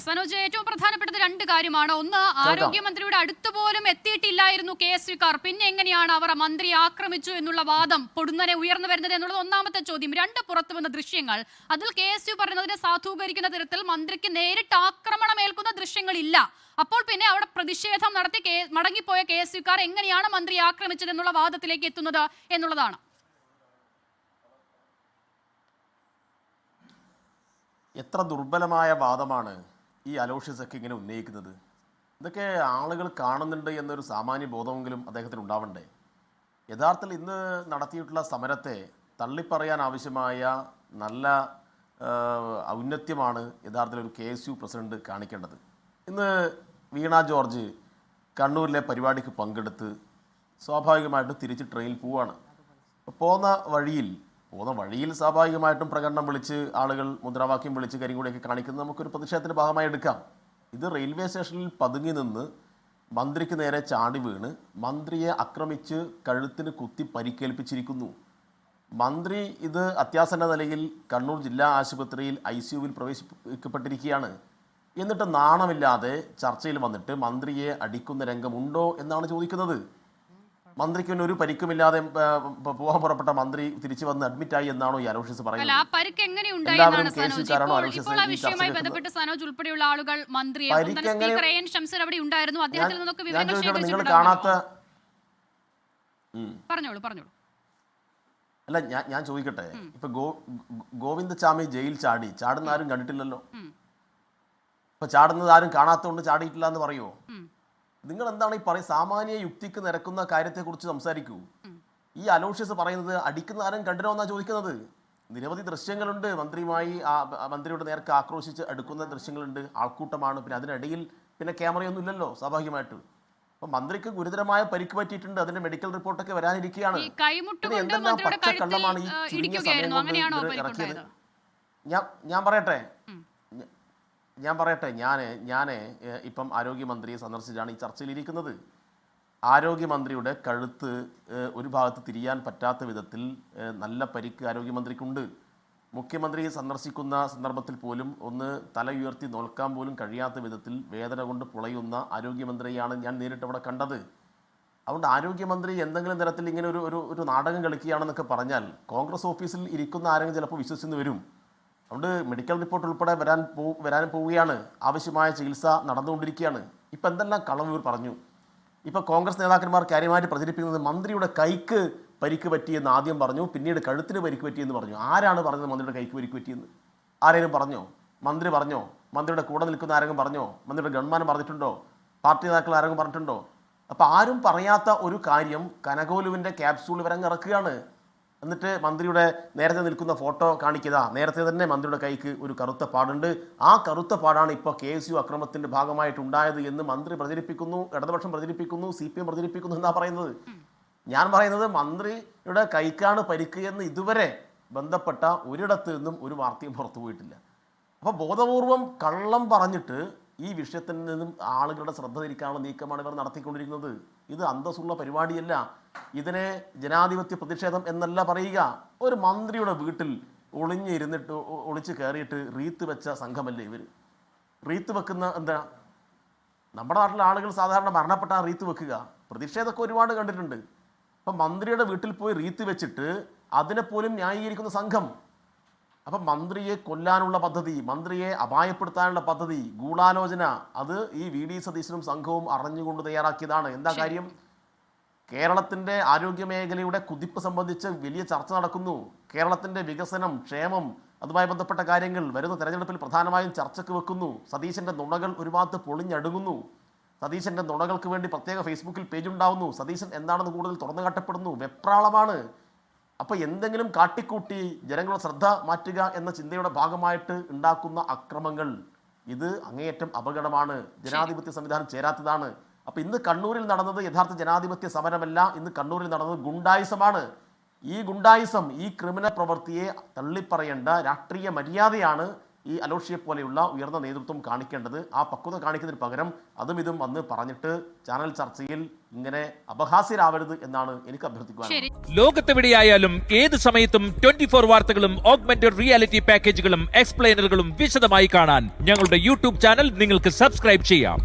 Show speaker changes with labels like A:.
A: സനോജ്, ഏറ്റവും പ്രധാനപ്പെട്ടത് രണ്ട് കാര്യമാണ്. ഒന്ന്, ആരോഗ്യമന്ത്രിയുടെ അടുത്തുപോലും എത്തിയിട്ടില്ലായിരുന്നു KSUക്കാർ. പിന്നെ എങ്ങനെയാണ് അവർ മന്ത്രിയെ ആക്രമിച്ചു എന്നുള്ള വാദം പൊടുന്നനെ ഉയർന്നു വരുന്നത് എന്നുള്ളത് ഒന്നാമത്തെ ചോദ്യം. രണ്ട്, പുറത്തു വന്ന ദൃശ്യങ്ങൾ, അതിൽ KSU പറയുന്നതിനെ സാധൂകരിക്കുന്ന തരത്തിൽ മന്ത്രിക്ക് നേരിട്ട് ആക്രമണമേൽക്കുന്ന ദൃശ്യങ്ങളില്ല. അപ്പോൾ പിന്നെ അവിടെ പ്രതിഷേധം നടത്തി മടങ്ങിപ്പോയ KSUക്കാർ എങ്ങനെയാണ് മന്ത്രിയെ ആക്രമിച്ചത് എന്നുള്ള വാദത്തിലേക്ക് എത്തുന്നത് എന്നുള്ളതാണ്.
B: എത്ര ദുർബലമായ വാദമാണ് ഈ അലോഷ്യസ് ഒക്കെ ഇങ്ങനെ ഉന്നയിക്കുന്നത്. ഇതൊക്കെ ആളുകൾ കാണുന്നുണ്ട് എന്നൊരു സാമാന്യ ബോധമെങ്കിലും അദ്ദേഹത്തിന് ഉണ്ടാവണ്ടേ. യഥാർത്ഥത്തിൽ ഇന്ന് നടത്തിയിട്ടുള്ള സമരത്തെ തള്ളിപ്പറയാൻ ആവശ്യമായ നല്ല ഔന്നത്യമാണ് യഥാർത്ഥത്തിൽ ഒരു KSU പ്രസിഡന്റ് കാണിക്കേണ്ടത്. ഇന്ന് വീണ ജോർജ് കണ്ണൂരിലെ പരിപാടിക്ക് പങ്കെടുത്ത് സ്വാഭാവികമായിട്ടും തിരിച്ച് ട്രെയിനിൽ പോവുകയാണ്. പോകുന്ന വഴിയിൽ സ്വാഭാവികമായിട്ടും പ്രകടനം വിളിച്ച് ആളുകൾ മുദ്രാവാക്യം വിളിച്ച് കരിങ്കൊടിയൊക്കെ കാണിക്കുന്നത് നമുക്കൊരു പ്രതിഷേധത്തിൻ്റെ ഭാഗമായി എടുക്കാം. ഇത് റെയിൽവേ സ്റ്റേഷനിൽ പതുങ്ങി നിന്ന് മന്ത്രിക്ക് നേരെ ചാടി വീണ് മന്ത്രിയെ ആക്രമിച്ച് കഴുത്തിന് കുത്തി പരിക്കേൽപ്പിച്ചിരിക്കുന്നു. മന്ത്രി ഇത് അത്യാസന്ന നിലയിൽ കണ്ണൂർ ജില്ലാ ആശുപത്രിയിൽ ICUവിൽ പ്രവേശിപ്പിക്കപ്പെട്ടിരിക്കുകയാണ്. എന്നിട്ട് നാണമില്ലാതെ ചർച്ചയിൽ വന്നിട്ട് മന്ത്രിയെ അടിക്കുന്ന രംഗമുണ്ടോ എന്നാണ് ചോദിക്കുന്നത്. മന്ത്രിക്ക് പിന്നെ ഒരു പരിക്കുമില്ലാതെ പോകാൻ പുറപ്പെട്ട മന്ത്രി തിരിച്ചു വന്ന് അഡ്മിറ്റായി എന്നാണോ ഈ അലോഷ്യസ് പറയുന്നത്? നിങ്ങൾ കാണാത്ത അല്ല, ഞാൻ ചോദിക്കട്ടെ, ഇപ്പൊ ഗോവിന്ദചാമി ജയിൽ ചാടുന്ന ആരും കണ്ടിട്ടില്ലല്ലോ. ഇപ്പൊ ചാടുന്നത് ആരും കാണാത്തതുകൊണ്ട് ചാടിയിട്ടില്ല എന്ന് പറയുമോ? നിങ്ങൾ എന്താണ് ഈ സാമാന്യ യുക്തിക്ക് നിരക്കുന്ന കാര്യത്തെക്കുറിച്ച് സംസാരിക്കൂ. ഈ അലോഷ്യസ് പറയുന്നത് അടിക്കുന്ന ആരും കണ്ടിനോ എന്നാ ചോദിക്കുന്നത്. നിരവധി ദൃശ്യങ്ങളുണ്ട്. മന്ത്രിയുടെ നേർക്ക് ആക്രോശിച്ച് അടുക്കുന്ന ദൃശ്യങ്ങളുണ്ട്. ആൾക്കൂട്ടമാണ്. പിന്നെ അതിനിടയിൽ പിന്നെ ക്യാമറയൊന്നും ഇല്ലല്ലോ സ്വാഭാവികമായിട്ട്. അപ്പൊ മന്ത്രിക്ക് ഗുരുതരമായ പരിക്ക് പറ്റിയിട്ടുണ്ട്. അതിന്റെ മെഡിക്കൽ റിപ്പോർട്ടൊക്കെ വരാനിരിക്കുകയാണ്. എന്തെല്ലാം പച്ചക്കള്ളമാണ് ഈ ചുരുങ്ങിയ സമയം കൊണ്ട് ഇറക്കിയത്. ഞാൻ പറയട്ടെ, ഞാൻ ഇപ്പം ആരോഗ്യമന്ത്രിയെ സന്ദർശിച്ചാണ് ഈ ചർച്ചയിലിരിക്കുന്നത്. ആരോഗ്യമന്ത്രിയുടെ കഴുത്ത് ഒരു ഭാഗത്ത് തിരിയാൻ പറ്റാത്ത വിധത്തിൽ നല്ല പരിക്ക് ആരോഗ്യമന്ത്രിക്കുണ്ട്. മുഖ്യമന്ത്രി സന്ദർശിക്കുന്ന സന്ദർഭത്തിൽ പോലും ഒന്ന് തല ഉയർത്തി നോക്കാൻ പോലും കഴിയാത്ത വിധത്തിൽ വേദന കൊണ്ട് പുളയുന്ന ആരോഗ്യമന്ത്രിയാണ് ഞാൻ നേരിട്ട് അവിടെ കണ്ടത്. അതുകൊണ്ട് ആരോഗ്യമന്ത്രി എന്തെങ്കിലും തരത്തിൽ ഇങ്ങനെ ഒരു നാടകം കളിക്കുകയാണെന്നൊക്കെ പറഞ്ഞാൽ കോൺഗ്രസ് ഓഫീസിൽ ഇരിക്കുന്ന ആരെങ്കിലും ചിലപ്പോൾ വിശ്വസിച്ച് വരും. അതുകൊണ്ട് മെഡിക്കൽ റിപ്പോർട്ട് ഉൾപ്പെടെ വരാൻ പോവുകയാണ്. ആവശ്യമായ ചികിത്സ നടന്നുകൊണ്ടിരിക്കുകയാണ്. ഇപ്പം എന്തെല്ലാം കളവ് പറഞ്ഞു. ഇപ്പോൾ കോൺഗ്രസ് നേതാക്കന്മാർ കാര്യമായിട്ട് പ്രചരിപ്പിക്കുന്നത് മന്ത്രിയുടെ കൈക്ക് പരിക്ക് പറ്റിയെന്ന് ആദ്യം പറഞ്ഞു, പിന്നീട് കഴുത്തിന് പരിക്ക് പറ്റിയെന്ന് പറഞ്ഞു. ആരാണ് പറഞ്ഞത് മന്ത്രിയുടെ കൈക്ക് പരിക്ക് പറ്റിയെന്ന്? ആരെങ്കിലും പറഞ്ഞോ? മന്ത്രി പറഞ്ഞോ? മന്ത്രിയുടെ കൂടെ നിൽക്കുന്ന ആരെങ്കിലും പറഞ്ഞോ? മന്ത്രിയുടെ ഗവൺമെൻറ് പറഞ്ഞിട്ടുണ്ടോ? പാർട്ടി നേതാക്കൾ ആരെങ്കിലും പറഞ്ഞിട്ടുണ്ടോ? അപ്പോൾ ആരും പറയാത്ത ഒരു കാര്യം കനകോലുവിൻ്റെ ക്യാപ്സ്യൂൾ വരങ്ങ് ഇറക്കുകയാണ്. എന്നിട്ട് മന്ത്രിയുടെ നേരത്തെ നിൽക്കുന്ന ഫോട്ടോ കാണിക്കുക. നേരത്തെ തന്നെ മന്ത്രിയുടെ കൈക്ക് ഒരു കറുത്ത പാടുണ്ട്. ആ കറുത്ത പാടാണ് ഇപ്പോൾ KSU അക്രമത്തിൻ്റെ ഭാഗമായിട്ടുണ്ടായത് എന്ന് മന്ത്രി പ്രചരിപ്പിക്കുന്നു, ഇടതുപക്ഷം പ്രചരിപ്പിക്കുന്നു, CPM പ്രചരിപ്പിക്കുന്നു എന്നാണ് പറയുന്നത്. ഞാൻ പറയുന്നത് മന്ത്രിയുടെ കൈക്കാണ് പരിക്ക് എന്ന് ഇതുവരെ ബന്ധപ്പെട്ട ഒരിടത്ത് നിന്നും ഒരു വാർത്തയും പുറത്തു പോയിട്ടില്ല. അപ്പോൾ ബോധപൂർവം കള്ളം പറഞ്ഞിട്ട് ഈ വിഷയത്തിൽ നിന്നും ആളുകളുടെ ശ്രദ്ധ തിരിക്കാനുള്ള നീക്കമാണ് ഇവർ നടത്തിക്കൊണ്ടിരിക്കുന്നത്. ഇത് അന്തസ്സുള്ള പരിപാടിയല്ല. ഇതിനെ ജനാധിപത്യ പ്രതിഷേധം എന്നല്ല പറയുക. ഒരു മന്ത്രിയുടെ വീട്ടിൽ ഒളിച്ച് കയറിയിട്ട് റീത്ത് വെച്ച സംഘമല്ലേ ഇവർ. റീത്ത് വെക്കുന്ന എന്താ? നമ്മുടെ നാട്ടിലെ ആളുകൾ സാധാരണ മരണപ്പെട്ട റീത്ത് വെക്കുക. പ്രതിഷേധമൊക്കെ ഒരുപാട് കണ്ടിട്ടുണ്ട്. അപ്പം മന്ത്രിയുടെ വീട്ടിൽ പോയി റീത്ത് വെച്ചിട്ട് അതിനെപ്പോലും ന്യായീകരിക്കുന്ന സംഘം. അപ്പം മന്ത്രിയെ കൊല്ലാനുള്ള പദ്ധതി, മന്ത്രിയെ അപായപ്പെടുത്താനുള്ള പദ്ധതി, ഗൂഢാലോചന, അത് ഈ VD സതീശനും സംഘവും അറിഞ്ഞുകൊണ്ട് തയ്യാറാക്കിയതാണ്. എന്താ കാര്യം? കേരളത്തിൻ്റെ ആരോഗ്യമേഖലയുടെ കുതിപ്പ് സംബന്ധിച്ച് വലിയ ചർച്ച നടക്കുന്നു. കേരളത്തിൻ്റെ വികസനം, ക്ഷേമം, അതുമായി ബന്ധപ്പെട്ട കാര്യങ്ങൾ വരുന്ന തെരഞ്ഞെടുപ്പിൽ പ്രധാനമായും ചർച്ചയ്ക്ക് വെക്കുന്നു. സതീശൻ്റെ നുണകൾ ഒരു ഭാഗത്ത് പൊളിഞ്ഞടുങ്ങുന്നു. സതീശൻ്റെ നുണകൾക്ക് വേണ്ടി പ്രത്യേക ഫേസ്ബുക്കിൽ പേജ് ഉണ്ടാവുന്നു. സതീശൻ എന്താണെന്ന് കൂടുതൽ തുറന്നു കാട്ടപ്പെടുന്നു. വെപ്രാളമാണ്. അപ്പോൾ എന്തെങ്കിലും കാട്ടിക്കൂട്ടി ജനങ്ങളുടെ ശ്രദ്ധ മാറ്റുക എന്ന ചിന്തയുടെ ഭാഗമായിട്ട് ഉണ്ടാക്കുന്ന അക്രമങ്ങൾ, ഇത് അങ്ങേയറ്റം അപകടമാണ്. ജനാധിപത്യ സംവിധാനം ചേരാത്തതാണ്. അപ്പോൾ ഇന്ന് കണ്ണൂരിൽ നടന്നത് യഥാർത്ഥ ജനാധിപത്യ സമരമല്ല. ഇന്ന് കണ്ണൂരിൽ നടന്നത് ഗുണ്ടായിസമാണ്. ഈ ഗുണ്ടായിസം, ഈ ക്രിമിനൽ പ്രവൃത്തിയെ തള്ളിപ്പറയേണ്ട രാഷ്ട്രീയ മര്യാദയാണ് ഈ അലോഷിയെ പോലെയുള്ള ഉയർന്ന നേതൃത്വം കാണിക്കേണ്ടത്. ആ പക്വത കാണിക്കുന്നതിന് പകരം അതും ഇതും വന്ന് പറഞ്ഞിട്ട് ചാനൽ ചർച്ചയിൽ ഇങ്ങനെ അപഹാസ്യരാവരുത് എന്നാണ് എനിക്ക് അഭ്യർത്ഥിക്കുവാനുള്ളത്.
C: ലോകത്തെവിടെയായാലും ഏത് സമയത്തും 24 വാർത്തകളും ഓഗ്മെന്റഡ് റിയാലിറ്റി പാക്കേജുകളും എക്സ്പ്ലെയിനറുകളും വിശദമായി കാണാൻ ഞങ്ങളുടെ യൂട്യൂബ് ചാനൽ നിങ്ങൾക്ക് സബ്സ്ക്രൈബ് ചെയ്യാം.